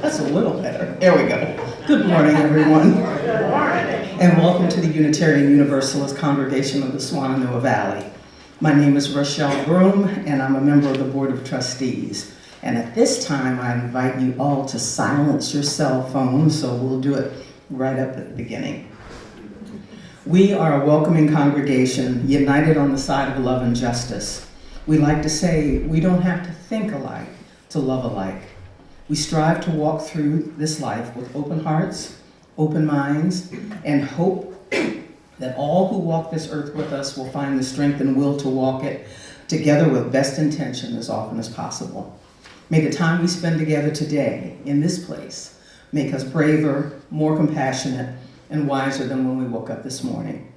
That's a little better. There we go. Good morning, everyone. Good morning. And welcome to the Unitarian Universalist Congregation of the Shenandoah Valley. My name is Rochelle Broom, and I'm a member of the Board of Trustees. And at this time, I invite you all to silence your cell phones, so we'll do it right up at the beginning. We are a welcoming congregation, united on the side of love and justice. We like to say we don't have to think alike to love alike. We strive to walk through this life with open hearts, open minds, and hope that all who walk this earth with us will find the strength and will to walk it together with best intention as often as possible. May the time we spend together today in this place make us braver, more compassionate, and wiser than when we woke up this morning.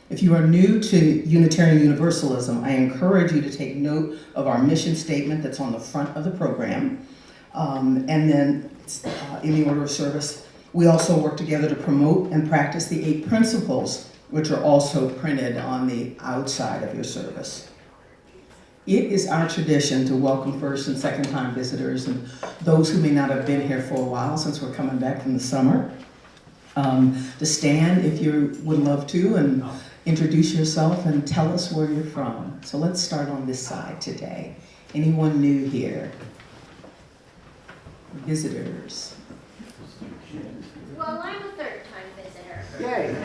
If you are new to Unitarian Universalism, I encourage you to take note of our mission statement that's on the front of the program. And then in the order of service, we also work together to promote and practice the 8 principles, which are also printed on the outside of your service. It is our tradition to welcome first and second time visitors and those who may not have been here for a while since we're coming back from the summer. To stand if you would love to and introduce yourself and tell us where you're from. So let's start on this side today. Anyone new here? Visitors. Well, I'm a third-time visitor. Yay. So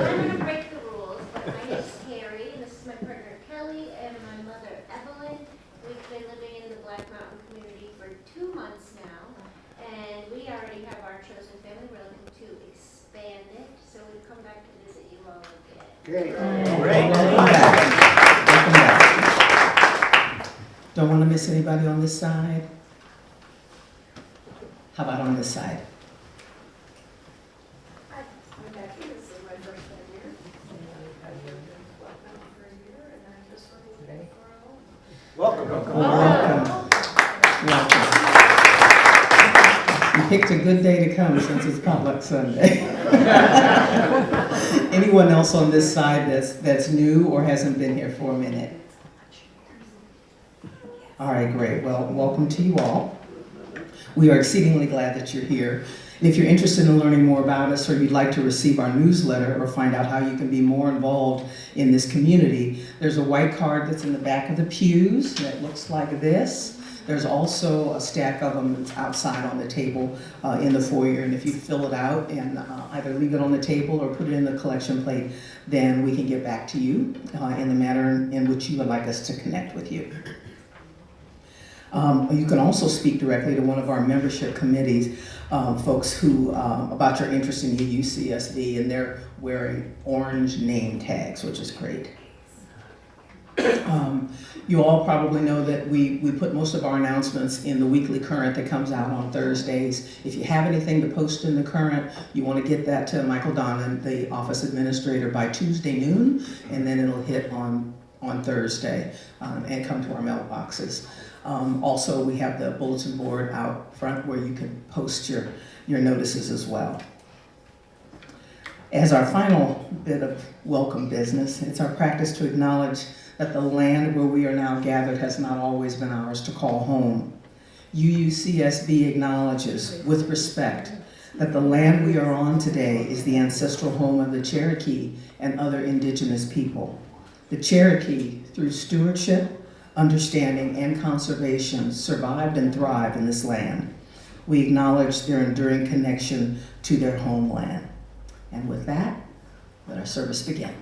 I'm going to break the rules, but my name's Carrie, and this is my partner Kelly, and my mother Evelyn. We've been living in the Black Mountain community for 2 months now, and we already have our chosen family. We're looking to expand it, so we've come back to visit you all again. Great. Great. Welcome back. Welcome back. Don't want to miss anybody on this side? How about on this side? I'm Becky. This is my first time here. I've lived in Black Mountain for a year, and I'm just sort of looking for a home. Welcome. Welcome. You picked a good day to come since it's Potluck Sunday. Anyone else on this side that's new or hasn't been here for a minute? All right, great. Well, welcome to you all. We are exceedingly glad that you're here. And if you're interested in learning more about us or you'd like to receive our newsletter or find out how you can be more involved in this community, there's a white card that's in the back of the pews that looks like this. There's also a stack of them that's outside on the table in the foyer. And if you fill it out and either leave it on the table or put it in the collection plate, then we can get back to you in the manner in which you would like us to connect with you. You can also speak directly to one of our membership committees, folks who, about your interest in UUCSV, and they're wearing orange name tags, which is great. You all probably know that we put most of our announcements in the weekly Current that comes out on Thursdays. If you have anything to post in the Current, you want to get that to Michael Donnan, the office administrator, by Tuesday noon, and then it'll hit on Thursday and come to our mailboxes. Also, we have the bulletin board out front where you can post your notices as well. As our final bit of welcome business, it's our practice to acknowledge that the land where we are now gathered has not always been ours to call home. UUCSV acknowledges, with respect, that the land we are on today is the ancestral home of the Cherokee and other indigenous people. The Cherokee, through stewardship, understanding, and conservation, survived and thrived in this land. We acknowledge their enduring connection to their homeland. And with that, let our service begin.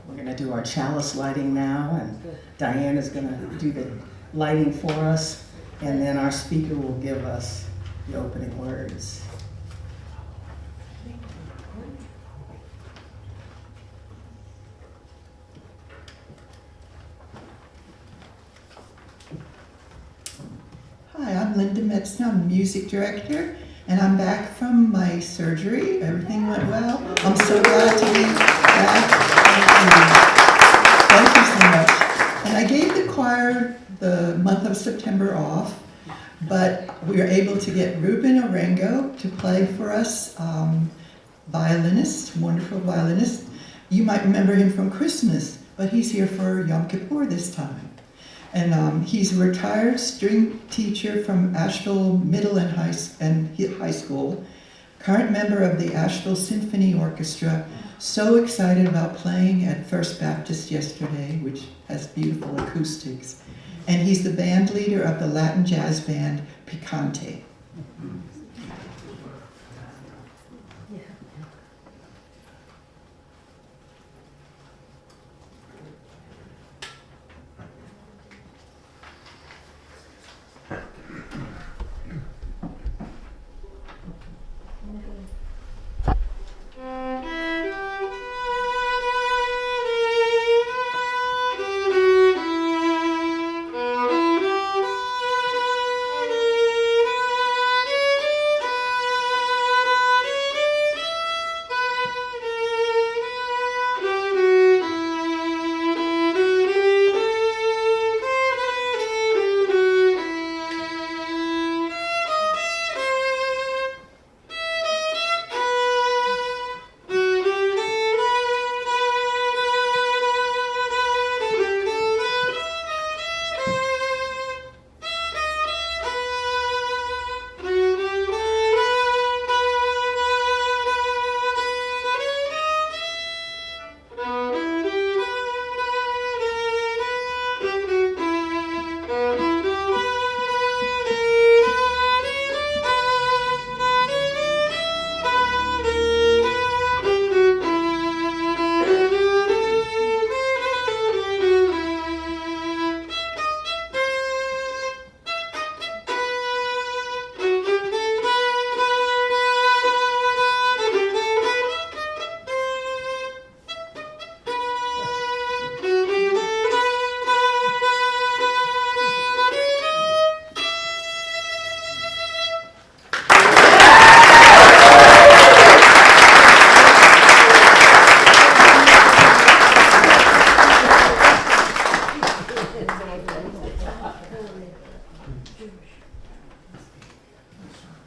We're going to do our chalice lighting now, and Diane is going to do the lighting for us, and then our speaker will give us the opening words. Hi, I'm Linda Metzner. I'm the music director, and I'm back from my surgery. Everything went well. I'm so glad to be back. Thank you so I gave the choir the month of September off, but we were able to get Ruben Orengo to play for us, violinist, wonderful violinist. You might remember him from Christmas, but he's here for Yom Kippur this time. And he's a retired string teacher from Asheville Middle and High School, current member of the Asheville Symphony Orchestra, so excited about playing at First Baptist yesterday, which has beautiful acoustics. And he's the band leader of the Latin jazz band Picante.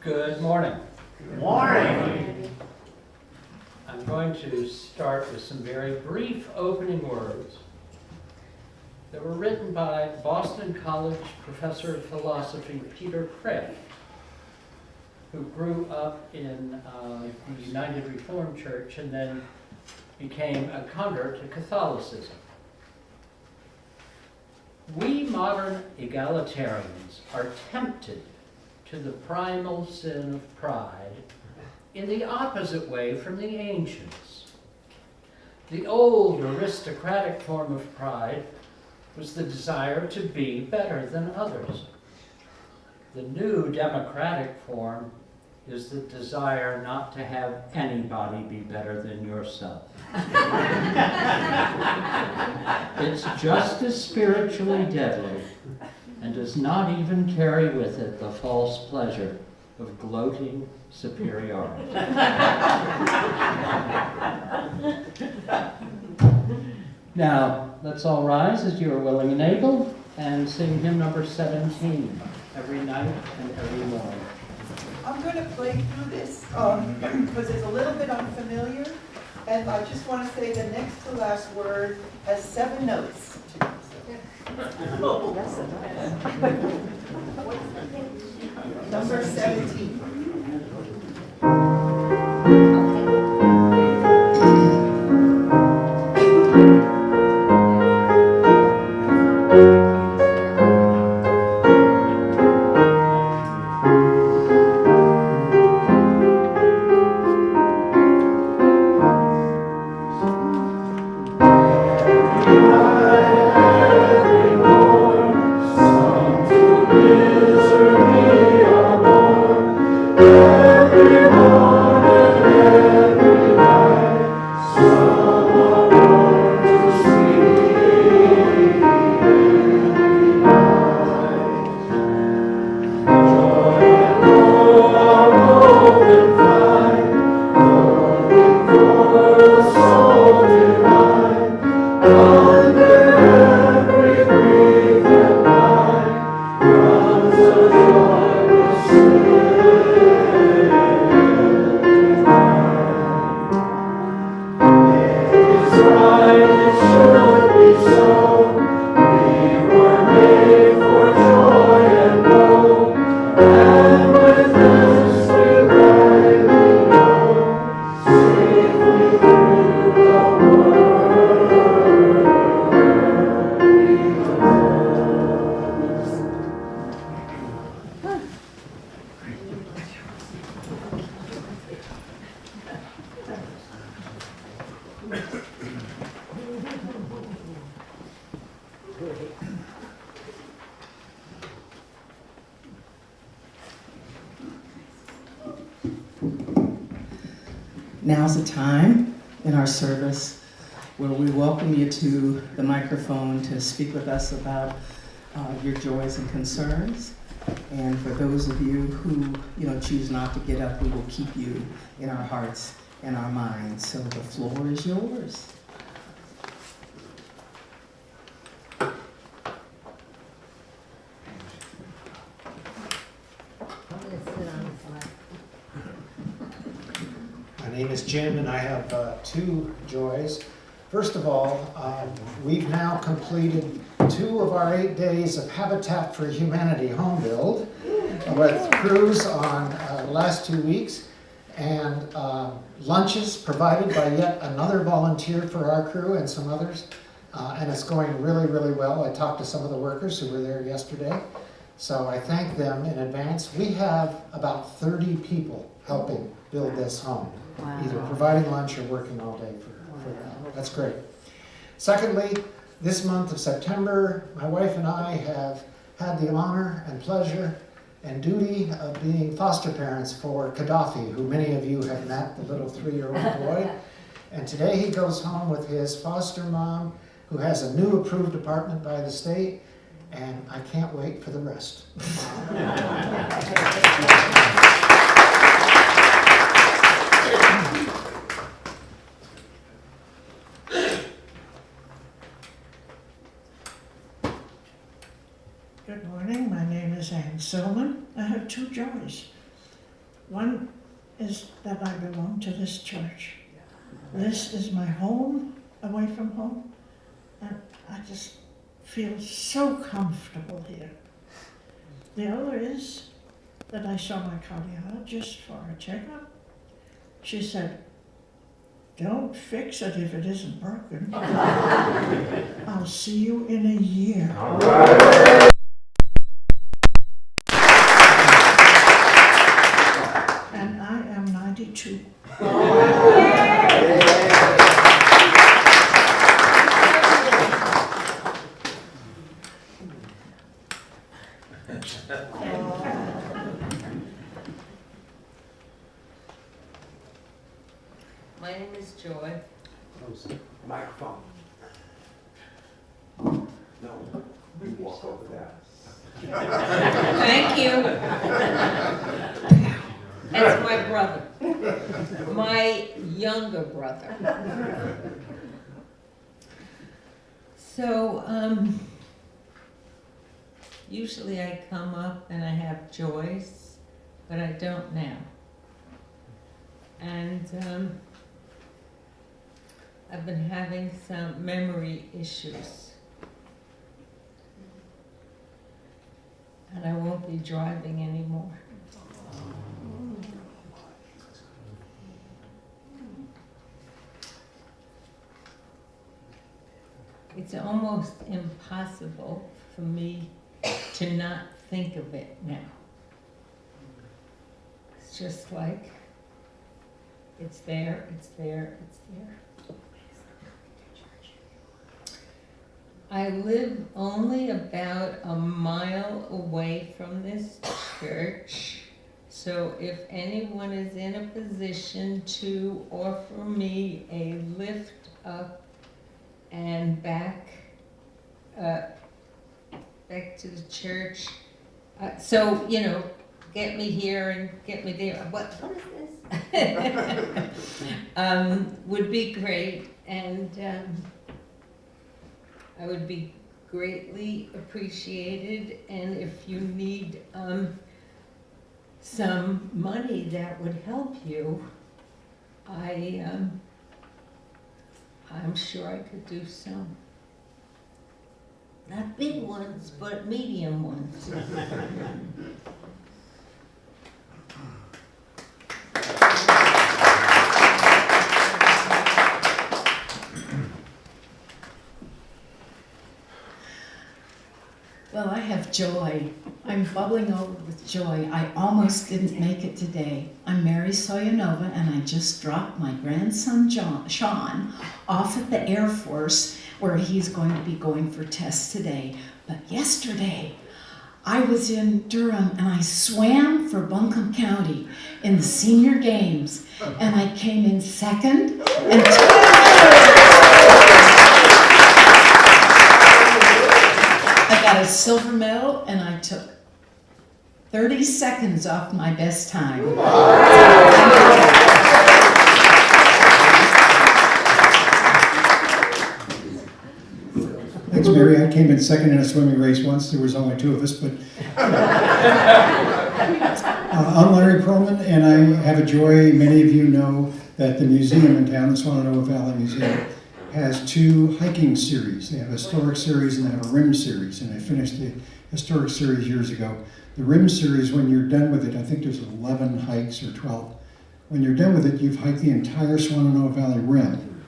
Good morning. Good morning. I'm going to start with some very brief opening words that were written by Boston College professor of philosophy Peter Kreeft, who grew up in the United Reformed Church and then became a convert to Catholicism. We modern egalitarians are tempted to the primal sin of pride in the opposite way from the ancients. The old aristocratic form of pride was the desire to be better than others. The new democratic form is the desire not to have anybody be better than yourself. It's just as spiritually deadly and does not even carry with it the false pleasure of gloating superiority. Now, let's all rise as you are willing and able and sing hymn number 17 every night and every morning. I'm going to play through this because it's a little bit unfamiliar, and I just want to say the next to last word has 7 notes. Number 17. Now's the time in our service where we welcome you to the microphone to speak with us about your joys and concerns. And for those of you who choose not to get up, we will keep you in our hearts and our minds. So the floor is yours. My name is Jim, and I have two joys. First of all, we've now completed 2 of our 8 days of Habitat for Humanity home build with crews on the last 2 weeks, and lunches provided by yet another volunteer for our crew and some others. And it's going really, really well. I talked to some of the workers who were there yesterday, so I thank them in advance. We have about 30 people helping build this home, either providing lunch or working all day for them. That's great. Secondly, this month of September, my wife and I have had the honor and pleasure and duty of being foster parents for Gaddafi, who many of you have met, the little 3-year-old boy. And today he goes home with his foster mom, who has a new approved apartment by the state, and I can't wait for the rest. Good morning, my name is Ann Silman. I have 2 joys. One is that I belong to this church. This is my home, away from home, and I just feel so comfortable here. The other is that I saw my cardiologist for a checkup. She said, "Don't fix it if it isn't broken. I'll see you in a year." All right. And I am 92. My name is Joy. Microphone. No, you walk over that. Thank you. That's my brother. My younger brother. So, usually I come up and I have joys, but I don't now. And I've been having some memory issues. And I won't be driving anymore. It's almost impossible for me to not think of it now. It's just like, it's there, it's there, it's there. I live only about a mile away from this church, so if anyone is in a position to offer me a lift up and back to the church, so, get me here and get me there. What is this? Would be great, and I would be greatly appreciated, and if you need some money that would help you, I'm sure I could do some. Not big ones, but medium ones. Well, I have joy. I'm bubbling over with joy. I almost didn't make it today. I'm Mary Soyanova, and I just dropped my grandson, Sean, off at the Air Force, where he's going to be going for tests today. But yesterday, I was in Durham, and I swam for Buncombe County in the senior games, and I came in second and I got a silver medal, and I took 30 seconds off my best time. Thanks, Mary. I came in second in a swimming race once. There was only 2 of us, but I'm Larry Perlman, and I have a joy. Many of you know that the museum in town, the Swananoa Valley Museum, has 2 hiking series. They have a historic series and they have a rim series, and I finished the historic series years ago. The rim series, when you're done with it, I think there's 11 hikes or 12. When you're done with it, you've hiked the entire Swananoa Valley rim.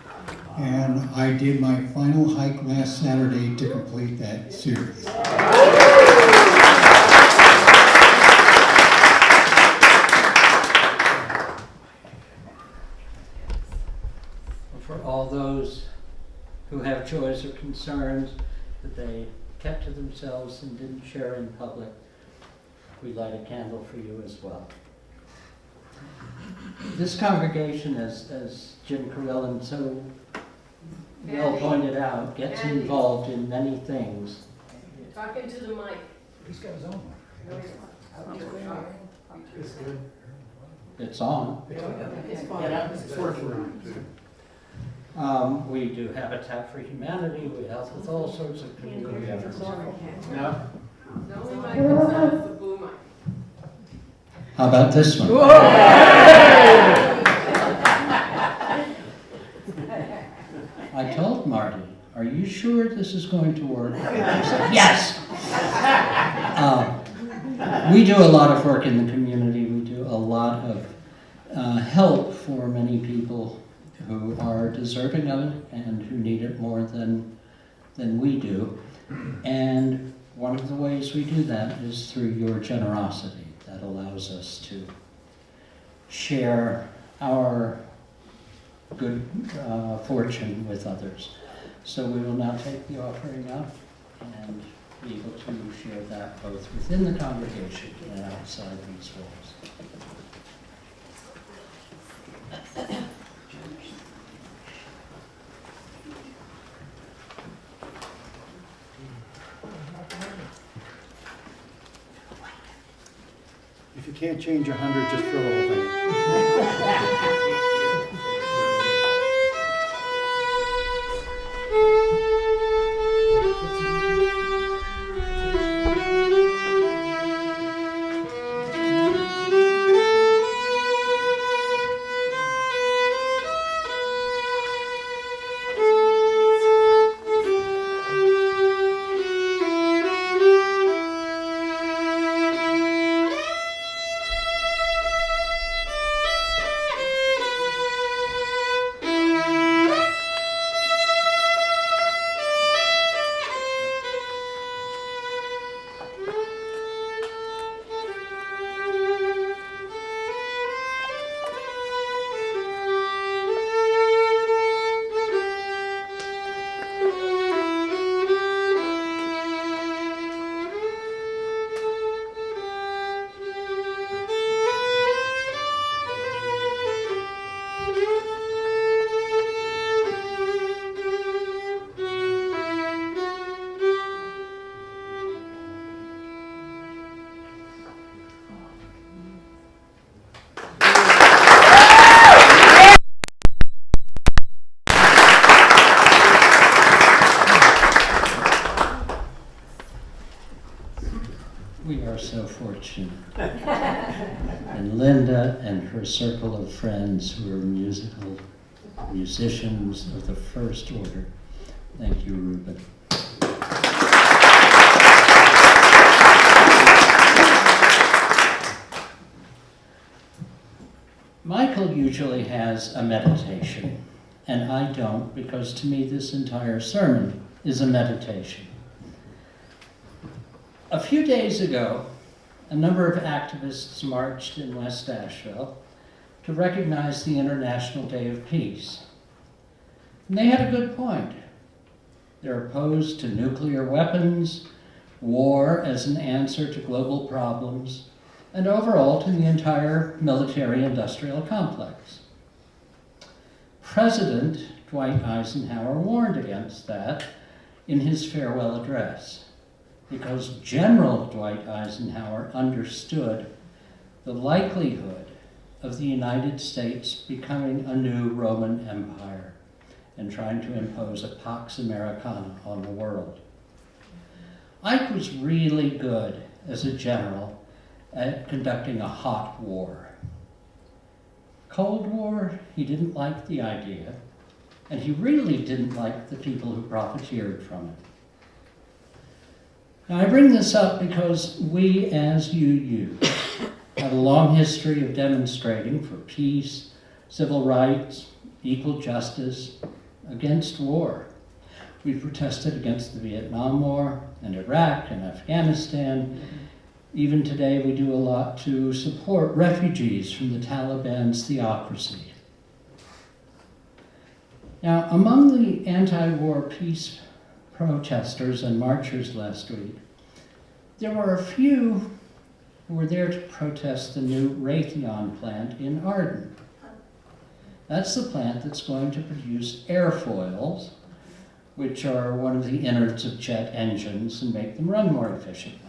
And I did my final hike last Saturday to complete that series. For all those who have joys or concerns that they kept to themselves and didn't share in public, we light a candle for you as well. This congregation, as Jim Carrillan so well pointed out, gets involved in many things. Talking to the mic. He's got his own mic. No, he's not. It's good. It's on. It's working. We do Habitat for Humanity. We help with all sorts of community efforts. The only mic that's on is the blue mic. How about this one? I told Marty, "Are you sure this is going to work?" He said, "Yes." We do a lot of work in the community. We do a lot of help for many people who are deserving of it and who need it more than we do. And one of the ways we do that is through your generosity. That allows us to share our good fortune with others. So we will now take the offering up and be able to share that both within the congregation and outside these walls. If you can't change 100, just throw the whole thing. We are so fortunate. And Linda and her circle of friends who are musicians of the first order. Thank you, Reuben. Michael usually has a meditation, and I don't, because to me this entire sermon is a meditation. A few days ago, a number of activists marched in West Asheville to recognize the International Day of Peace. And they had a good point. They're opposed to nuclear weapons, war as an answer to global problems, and overall to the entire military-industrial complex. President Dwight Eisenhower warned against that in his farewell address, because General Dwight Eisenhower understood the likelihood of the United States becoming a new Roman Empire and trying to impose a Pax Americana on the world. Ike was really good as a general at conducting a hot war. Cold War, he didn't like the idea, and he really didn't like the people who profiteered from it. Now, I bring this up because we as UU have a long history of demonstrating for peace, civil rights, equal justice, against war. We protested against the Vietnam War and Iraq and Afghanistan. Even today, we do a lot to support refugees from the Taliban's theocracy. Now, among the anti-war peace protesters and marchers last week, there were a few who were there to protest the new Raytheon plant in Arden. That's the plant that's going to produce airfoils, which are one of the innards of jet engines and make them run more efficiently.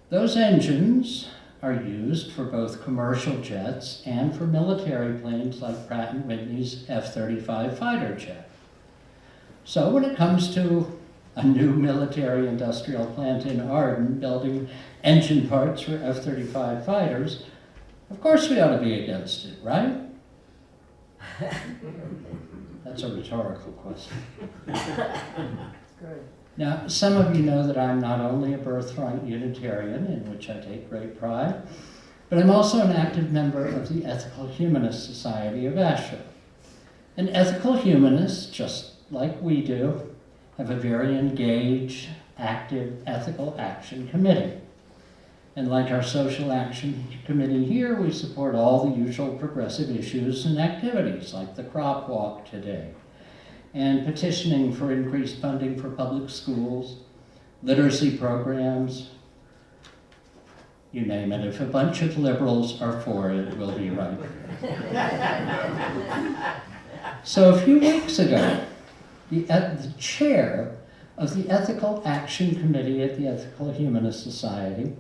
Those engines are used for both commercial jets and for military planes like Pratt & Whitney's F-35 fighter jet. So when it comes to a new military industrial plant in Arden building engine parts for F-35 fighters, of course we ought to be against it, right? That's a rhetorical question. Good. Now, some of you know that I'm not only a birthright Unitarian, in which I take great pride, but I'm also an active member of the Ethical Humanist Society of Asheville. And Ethical Humanists, just like we do, have a very engaged, active ethical action committee. And like our social action committee here, we support all the usual progressive issues and activities, like the crop walk today, and petitioning for increased funding for public schools, literacy programs, you name it. If a bunch of liberals are for it, we'll be right. So a few weeks ago, the chair of the Ethical Action Committee at the Ethical Humanist Society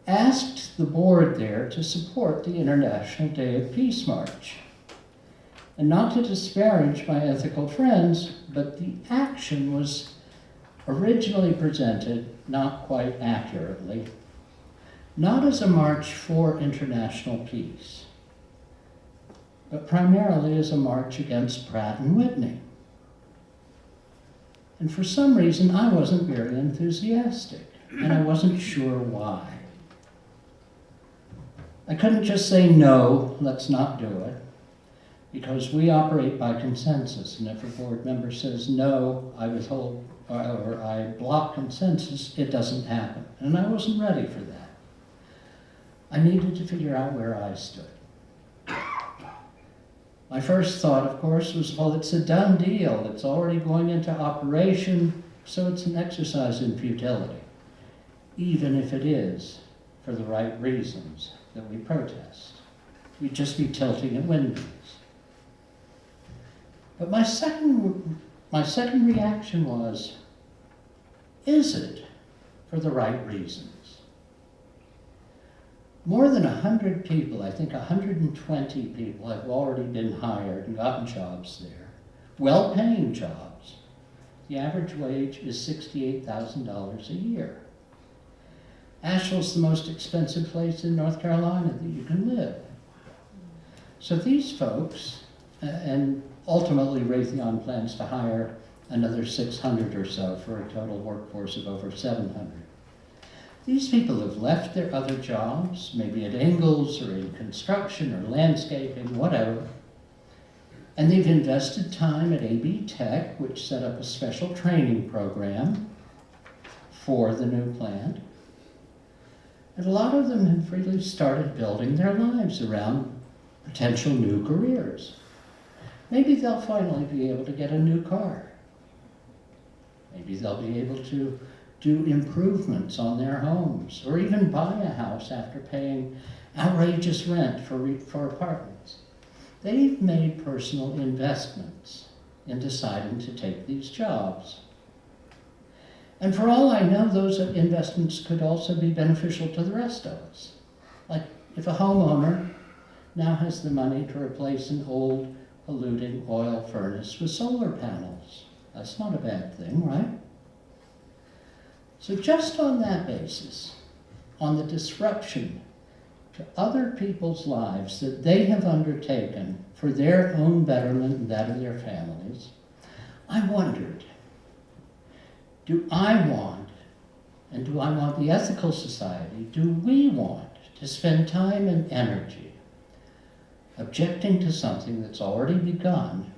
asked the board there to support the International Day of Peace March. And not to disparage my ethical friends, but the action was originally presented, not quite accurately, not as a march for international peace, but primarily as a march against Pratt & Whitney. And for some reason, I wasn't very enthusiastic, and I wasn't sure why. I couldn't just say, no, let's not do it, because we operate by consensus, and if a board member says, no, I withhold, or I block consensus, it doesn't happen. And I wasn't ready for that. I needed to figure out where I stood. My first thought, of course, was, well, it's a done deal. It's already going into operation, so it's an exercise in futility, even if it is for the right reasons that we protest. We'd just be tilting at windmills. But my second reaction was, is it for the right reasons? More than 100 people, I think 120 people, have already been hired and gotten jobs there, well-paying jobs. The average wage is $68,000 a year. Asheville's the most expensive place in North Carolina that you can live. So these folks, and ultimately Raytheon plans to hire another 600 or so for a total workforce of over 700. These people have left their other jobs, maybe at Ingalls or in construction or landscaping, whatever, and they've invested time at AB Tech, which set up a special training program, for the new plant. And a lot of them have really started building their lives around potential new careers. Maybe they'll finally be able to get a new car. Maybe they'll be able to do improvements on their homes, or even buy a house after paying outrageous rent for apartments. They've made personal investments in deciding to take these jobs. And for all I know, those investments could also be beneficial to the rest of us. Like if a homeowner now has the money to replace an old polluting oil furnace with solar panels. That's not a bad thing, right? So just on that basis, on the disruption to other people's lives that they have undertaken for their own betterment and that of their families, I wondered, do I want the Ethical Society, do we want to spend time and energy objecting to something that's already begun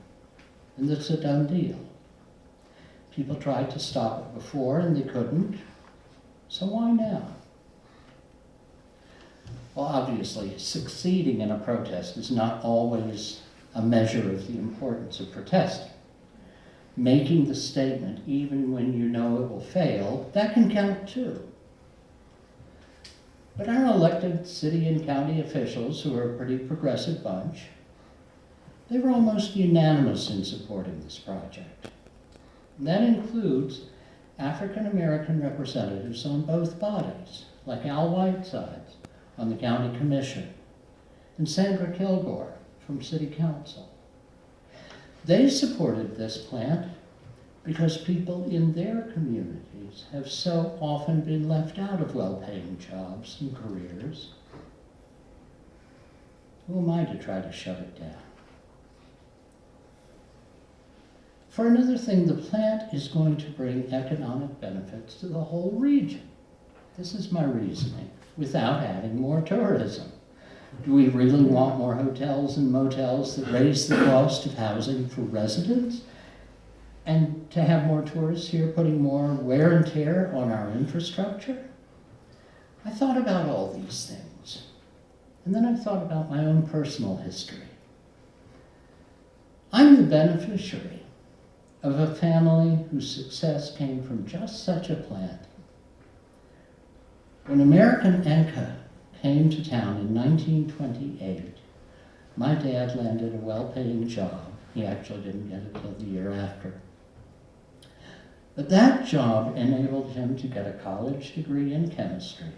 and that's a done deal? People tried to stop it before and they couldn't, so why now? Well, obviously, succeeding in a protest is not always a measure of the importance of protesting. Making the statement, even when you know it will fail, that can count too. But our elected city and county officials, who are a pretty progressive bunch, they were almost unanimous in supporting this project. And that includes African American representatives on both bodies, like Al Whitesides on the county commission, and Sandra Kilgore from city council. They supported this plant because people in their communities have so often been left out of well-paying jobs and careers. Who am I to try to shut it down? For another thing, the plant is going to bring economic benefits to the whole region. This is my reasoning, without adding more tourism. Do we really want more hotels and motels that raise the cost of housing for residents? And to have more tourists here putting more wear and tear on our infrastructure? I thought about all these things. And then I thought about my own personal history. I'm the beneficiary of a family whose success came from just such a plant. When American Enka came to town in 1928, my dad landed a well-paying job. He actually didn't get it till the year after. But that job enabled him to get a college degree in chemistry.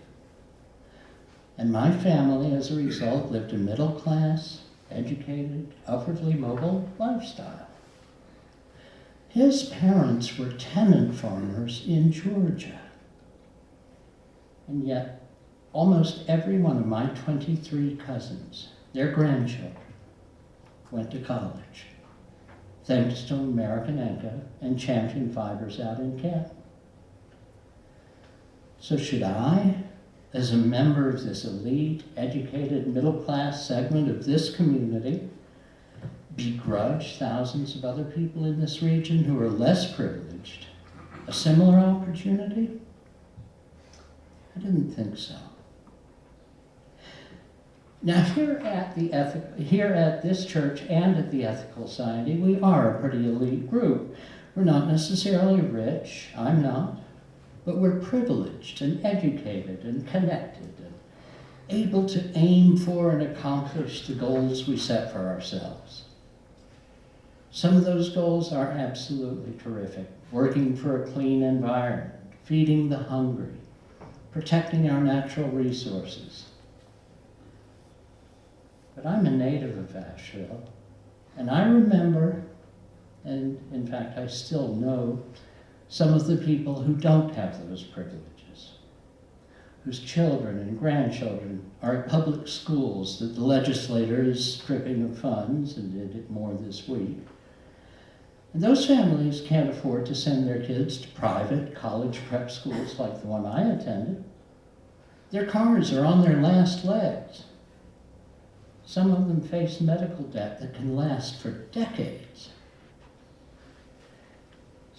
And my family, as a result, lived a middle-class, educated, upwardly mobile lifestyle. His parents were tenant farmers in Georgia. And yet, almost every one of my 23 cousins, their grandchildren, went to college, thanks to American Enka and Champion Fibers out in Canton. So should I, as a member of this elite, educated, middle-class segment of this community, begrudge thousands of other people in this region who are less privileged a similar opportunity? I didn't think so. Now here at this church and at the Ethical Society, we are a pretty elite group. We're not necessarily rich, I'm not, but we're privileged and educated and connected and able to aim for and accomplish the goals we set for ourselves. Some of those goals are absolutely terrific. Working for a clean environment, feeding the hungry, protecting our natural resources. But I'm a native of Asheville, and I remember, and in fact I still know, some of the people who don't have those privileges, whose children and grandchildren are at public schools that the legislator is stripping of funds, and did it more this week. And those families can't afford to send their kids to private college prep schools like the one I attended. Their cars are on their last legs. Some of them face medical debt that can last for decades.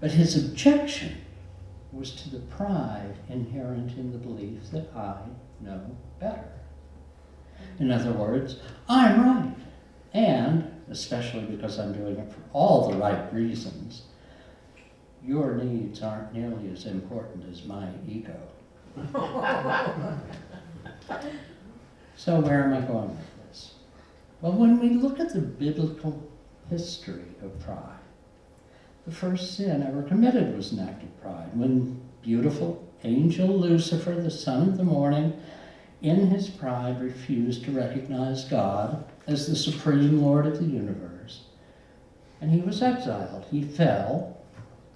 But his objection was to the pride inherent in the belief that I know better. In other words, I'm right, and, especially because I'm doing it for all the right reasons, your needs aren't nearly as important as my ego. So where am I going with this? Well, when we look at the biblical history of pride, the first sin ever committed was an act of pride, when beautiful angel Lucifer, the son of the morning, in his pride refused to recognize God as the supreme Lord of the universe, and he was exiled. He fell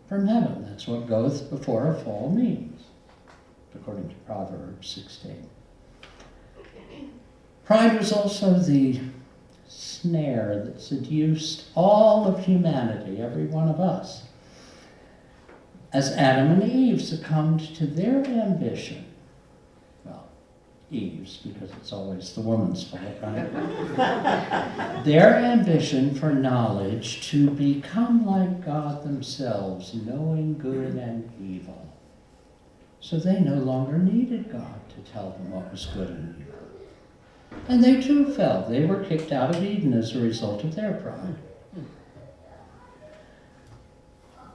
from heaven. That's what goeth before a fall means, according to Proverbs 16. Pride was also the snare that seduced all of humanity, every one of us, as Adam and Eve succumbed to their ambition. Well, Eve's, because it's always the woman's fault, right? Their ambition for knowledge to become like God themselves, knowing good and evil. So they no longer needed God to tell them what was good and evil. And they too fell. They were kicked out of Eden as a result of their pride.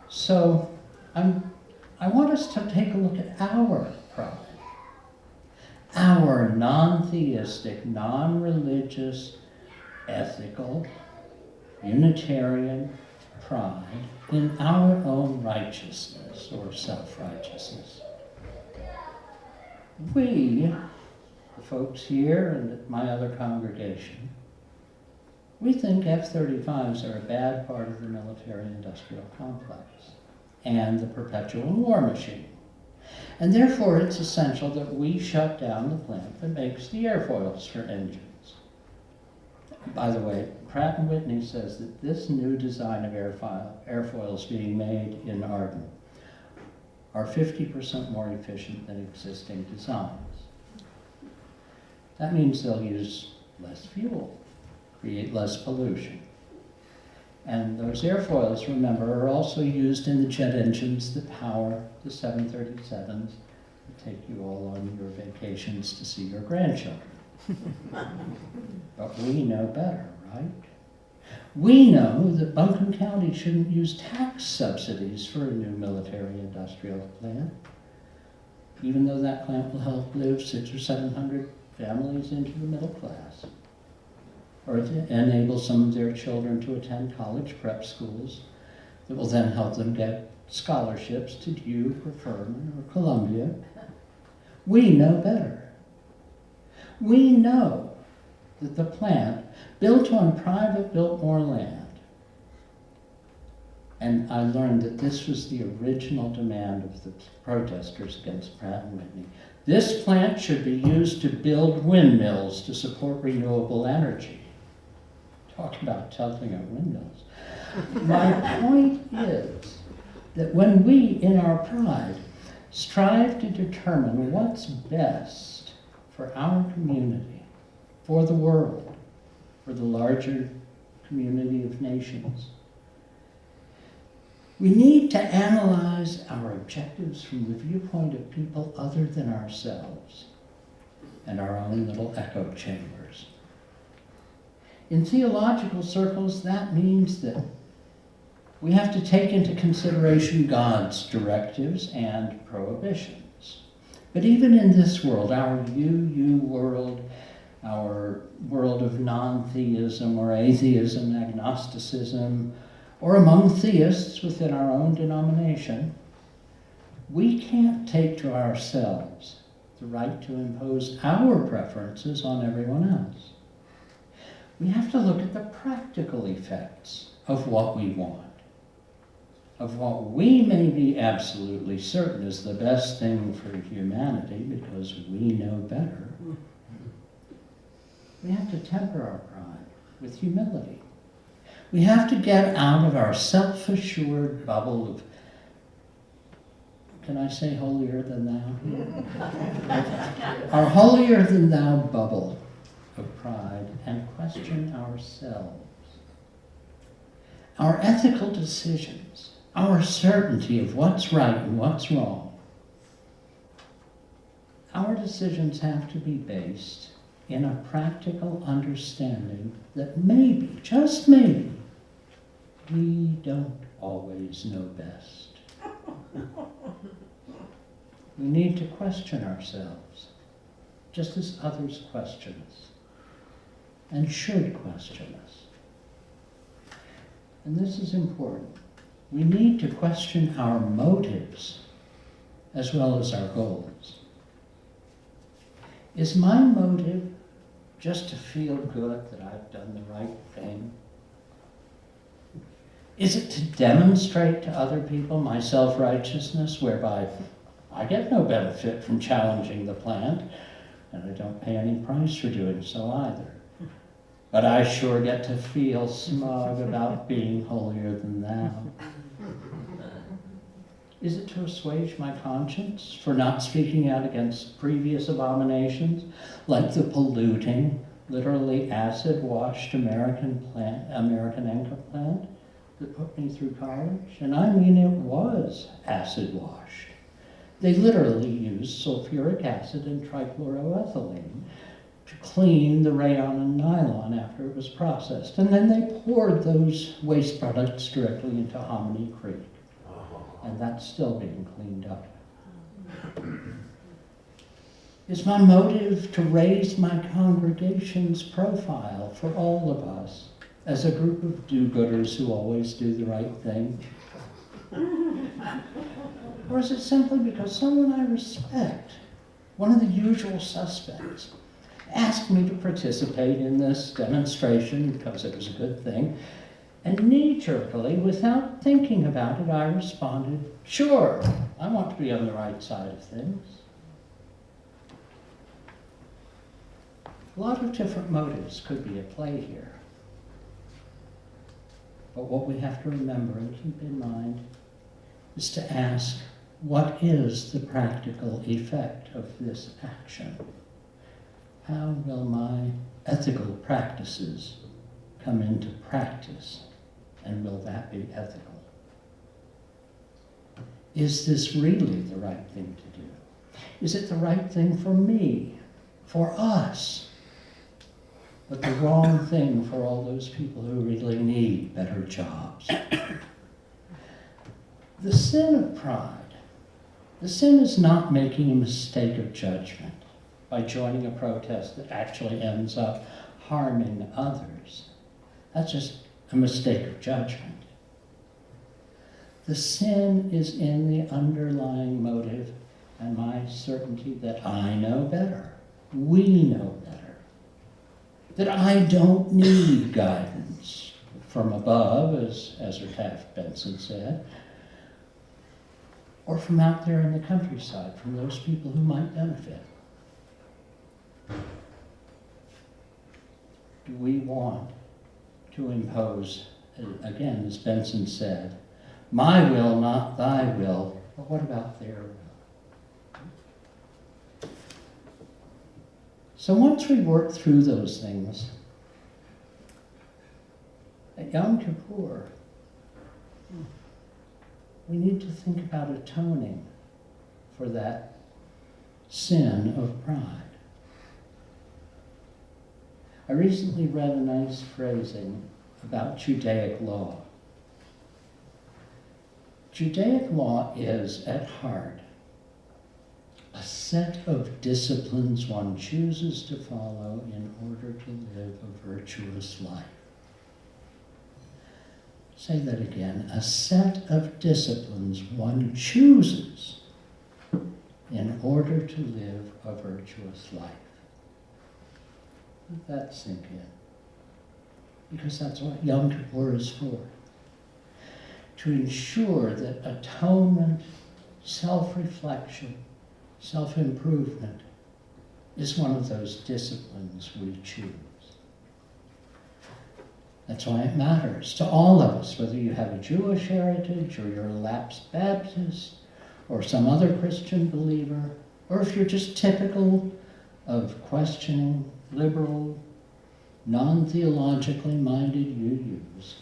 So I want us to take a look at our pride. Our non-theistic, non-religious, ethical, Unitarian pride in our own righteousness or self-righteousness. We, the folks here and at my other congregation, we think F-35s are a bad part of the military-industrial complex and the perpetual war machine. And therefore it's essential that we shut down the plant that makes the airfoils for engines. By the way, Pratt & Whitney says that this new design of airfoils being made in Arden are 50% more efficient than existing designs. That means they'll use less fuel, create less pollution. And those airfoils, remember, are also used in the jet engines that power the 737s that take you all on your vacations to see your grandchildren. But we know better, right? We know that Buncombe County shouldn't use tax subsidies for a new military-industrial plant, even though that plant will help live 600 or 700 families into the middle class, or to enable some of their children to attend college prep schools that will then help them get scholarships to Duke or Furman or Columbia. We know better. We know that the plant, built on private Biltmore land, and I learned that this was the original demand of the protesters against Pratt & Whitney. This plant should be used to build windmills to support renewable energy. Talk about tilting at windmills. My point is that when we, in our pride, strive to determine what's best for our community, for the world, for the larger community of nations, we need to analyze our objectives from the viewpoint of people other than ourselves and our own little echo chambers. In theological circles, that means that we have to take into consideration God's directives and prohibitions. But even in this world, our you world, our world of non-theism or atheism, agnosticism, or among theists within our own denomination, we can't take to ourselves the right to impose our preferences on everyone else. We have to look at the practical effects of what we want, of what we may be absolutely certain is the best thing for humanity because we know better. We have to temper our pride with humility. We have to get out of our self-assured bubble of, can I say holier than thou? Our holier than thou bubble of pride and question ourselves. Our ethical decisions our certainty of what's right and what's wrong, our decisions have to be based in a practical understanding that maybe, just maybe, we don't always know best. We need to question ourselves, just as others question us, and should question us. And this is important. We need to question our motives as well as our goals. Is my motive just to feel good that I've done the right thing? Is it to demonstrate to other people my self-righteousness, whereby I get no benefit from challenging the plant, and I don't pay any price for doing so either? But I sure get to feel smug about being holier than thou. Is it to assuage my conscience for not speaking out against previous abominations, like the polluting, literally acid-washed American anchor plant that put me through college? And I mean, it was acid-washed. They literally used sulfuric acid and trichloroethylene to clean the rayon and nylon after it was processed. And then they poured those waste products directly into Hominy Creek. And that's still being cleaned up. Is my motive to raise my congregation's profile for all of us as a group of do-gooders who always do the right thing? Or is it simply because someone I respect, one of the usual suspects, asked me to participate in this demonstration because it was a good thing, and knee-jerkily, without thinking about it, I responded, sure, I want to be on the right side of things. A lot of different motives could be at play here. But what we have to remember and keep in mind is to ask, what is the practical effect of this action? How will my ethical practices come into practice? And will that be ethical? Is this really the right thing to do? Is it the right thing for me, for us, but the wrong thing for all those people who really need better jobs? The sin of pride, the sin is not making a mistake of judgment by joining a protest that actually ends up harming others. That's just a mistake of judgment. The sin is in the underlying motive and my certainty that I know better, we know better, that I don't need guidance from above, as Ezra Taft Benson said, or from out there in the countryside, from those people who might benefit. Do we want to impose, again, as Benson said, my will, not thy will, but what about their will? So once we work through those things, at Yom Kippur, we need to think about atoning for that sin of pride. I recently read a nice phrasing about Judaic law. Judaic law is, at heart, a set of disciplines one chooses to follow in order to live a virtuous life. Say that again. A set of disciplines one chooses in order to live a virtuous life. Let that sink in. Because that's what Yom Kippur is for. To ensure that atonement, self-reflection, self-improvement is one of those disciplines we choose. That's why it matters to all of us, whether you have a Jewish heritage or you're a lapsed Baptist or some other Christian believer, or if you're just typical of questioning, liberal, non-theologically minded UUs.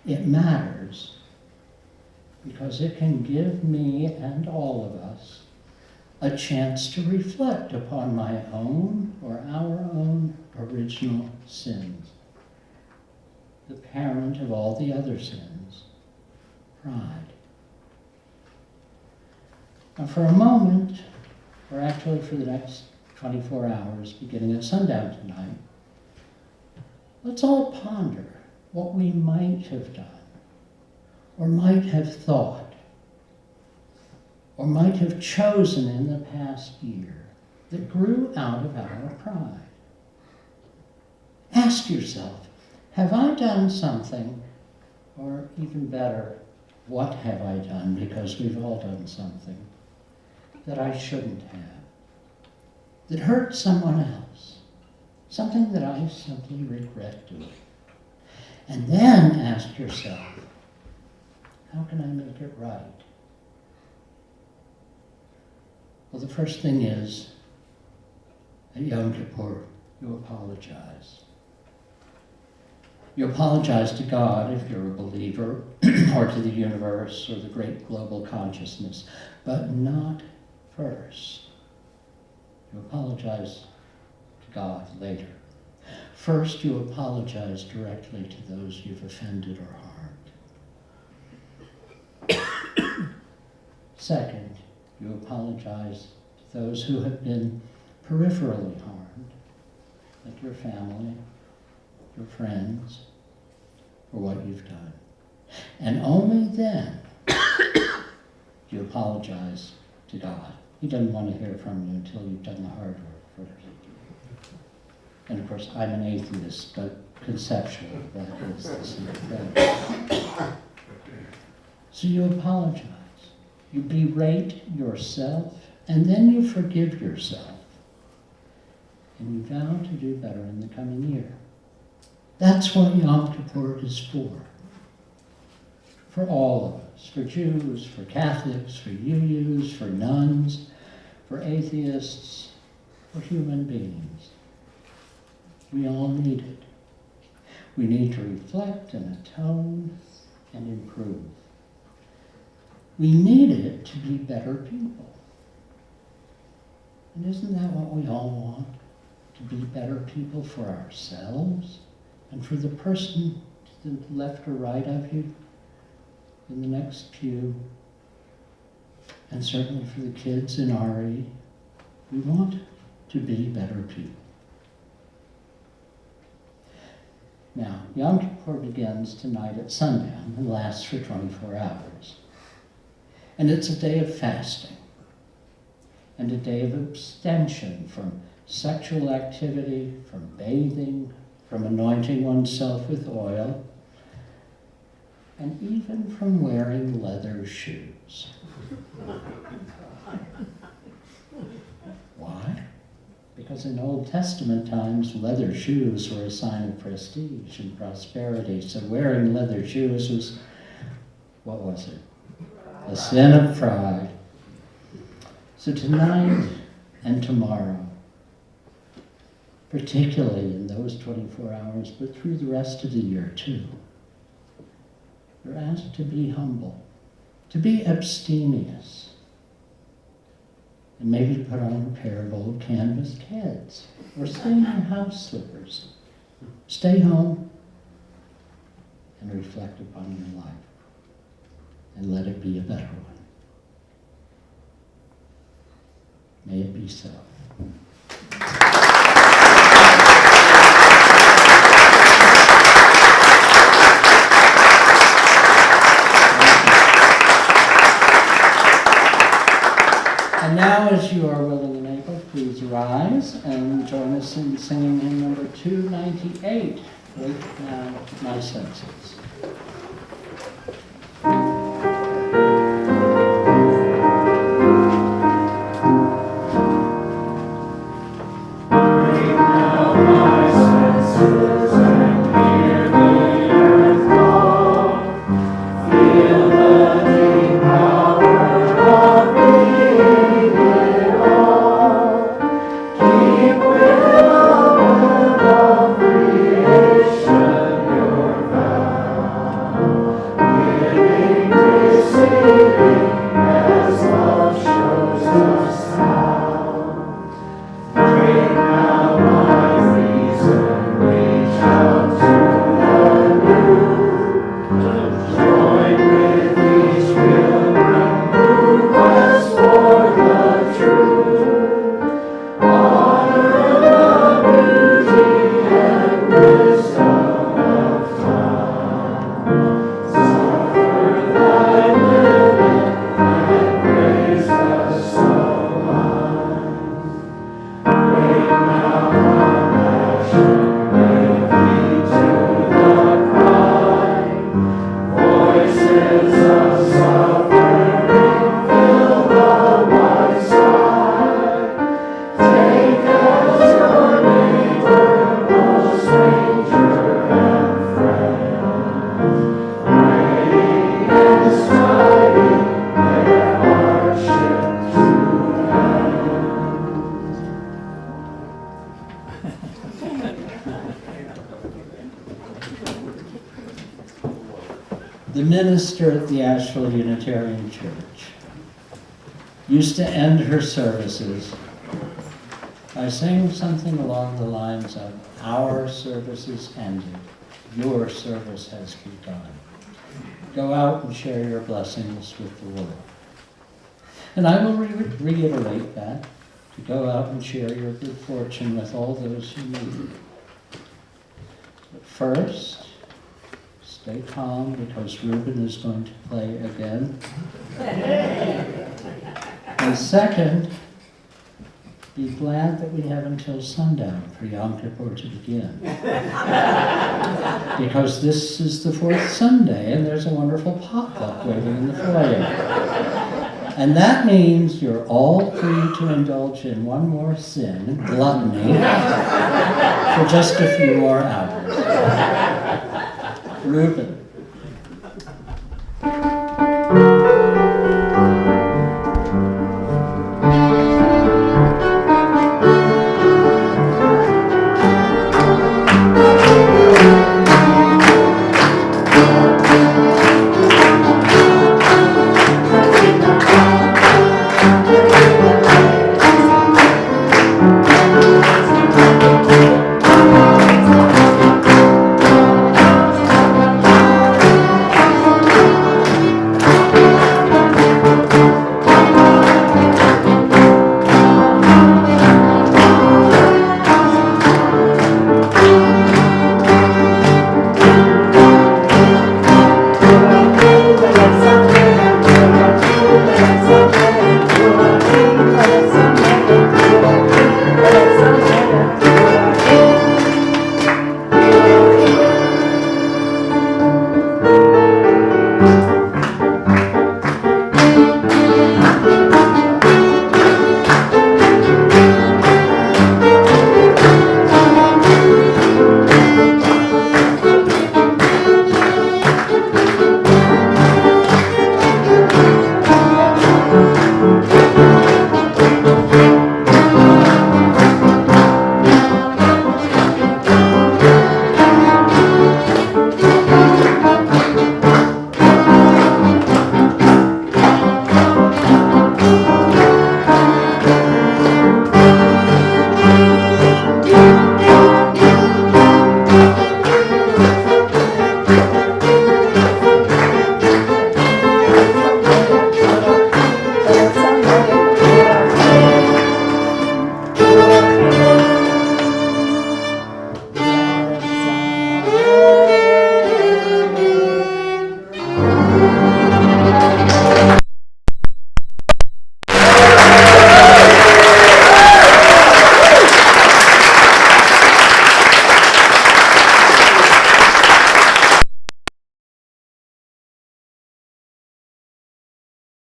It matters because it can give me and all of us a chance to reflect upon my own or our own original sins, the parent of all the other sins, pride. Now for a moment, or actually for the next 24 hours, beginning at sundown tonight, let's all ponder what we might have done, or might have thought, or might have chosen in the past year that grew out of our pride. Ask yourself, have I done something, or even better, what have I done, because we've all done something, that I shouldn't have, that hurt someone else, something that I simply regret doing? And then ask yourself, how can I make it right? Well, the first thing is, at Yom Kippur, you apologize. You apologize to God if you're a believer, or to the universe, or the great global consciousness, but not first. You apologize to God later. First, you apologize directly to those you've offended or harmed. Second, you apologize to those who have been peripherally harmed, like your family, your friends, for what you've done. And only then do you apologize to God. He doesn't want to hear from you until you've done the hard work first. And of course, I'm an atheist, but conceptually, that is the same thing. So you apologize. You berate yourself, and then you forgive yourself. And you vow to do better in the coming year. That's what Yom Kippur is for. For all of us. For Jews, for Catholics, for UUs, for nuns, for atheists, for human beings. We all need it. We need to reflect and atone and improve. We need it to be better people. And isn't that what we all want? To be better people for ourselves and for the person to the left or right of you in the next pew, and certainly for the kids in RE. We want to be better people. Now, Yom Kippur begins tonight at sundown and lasts for 24 hours. And it's a day of fasting and a day of abstention from sexual activity, from bathing, from anointing oneself with oil, and even from wearing leather shoes. Why? Because in Old Testament times, leather shoes were a sign of prestige and prosperity. So wearing leather shoes was, what was it? A sin of pride. So tonight and tomorrow, particularly in those 24 hours, but through the rest of the year too, you're asked to be humble, to be abstemious, and maybe put on a pair of old canvas kids, or stay in your house slippers. Stay home and reflect upon your life, and let it be a better one. May it be so. And now, as you are willing and able, please rise and join us in singing hymn number 298, Wake Now My Senses. Creation, your vow. minister at the Asheville Unitarian Church, used to end her services by saying something along the lines of, "Our service is ended, your service has begun. Go out and share your blessings with the world." And I will reiterate that, to go out and share your good fortune with all those who need. But first, stay calm, because Reuben is going to play again. And second, be glad that we have until sundown for Yom Kippur to begin. Because this is the 4th Sunday, and there's a wonderful potluck waiting in the foyer. And that means you're all free to indulge in one more sin, gluttony, for just a few more hours. Reuben.